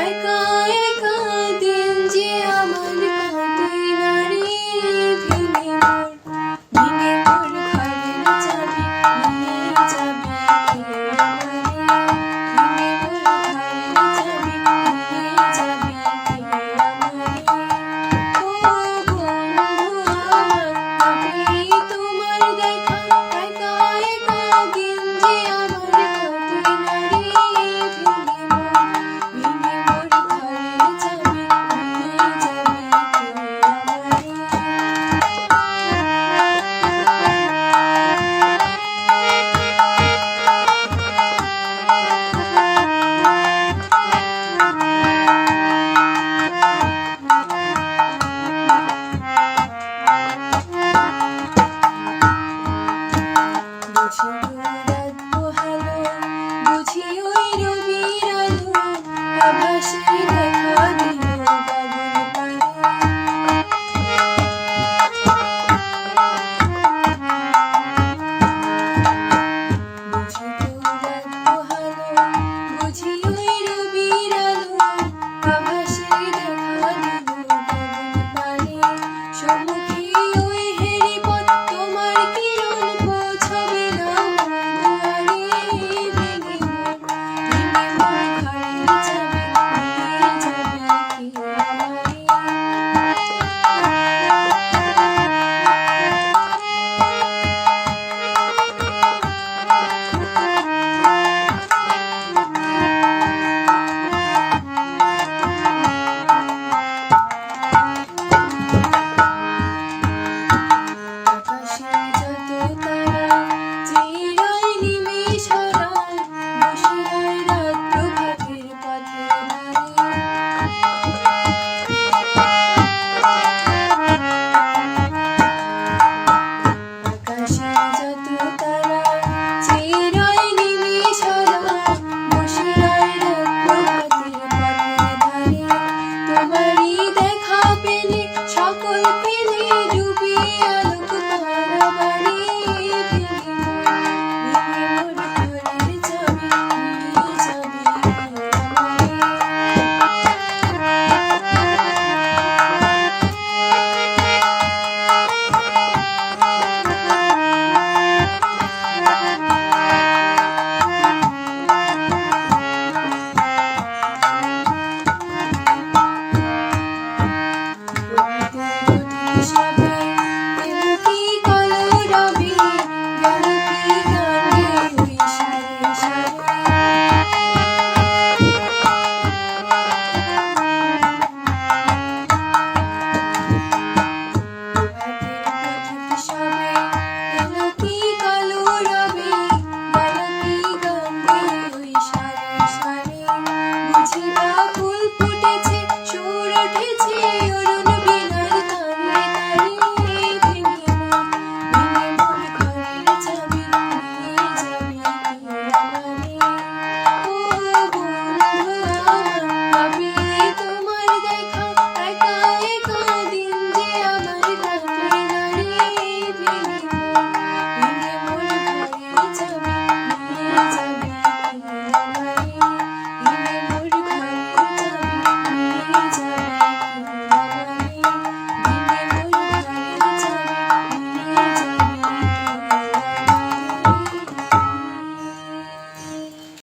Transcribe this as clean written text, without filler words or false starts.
একা একা দিন যে আমার কাটে না রে, ভেঙে মোর ঘরের চাবি নিয়ে যাবি কে আমারে, ভেঙে মোর ঘরের চাবি নিয়ে যাবি কে আমারে। ও বন্ধু আমার, কবে তোমার দেখা, একা একা দিন যে আমার কাটে না রে, ভেঙে মোর ঘরের চাবি নিয়ে যাবি কে বুঝি রাত পোহালো, বুঝি ওই রবির আলো, আভাসে দেখা দিল বাবুল পাড়া। বুঝি রাত পোহালো, বুঝি ওই রবির আলো, আভাসে দেখা দিল বাবুল পাড়ে। সম্মুখে ওই হেরি পথ, তোমার কিরণ পৌঁছবে না মোর দুয়ারে, ভেঙে মোর ঘরের চাবি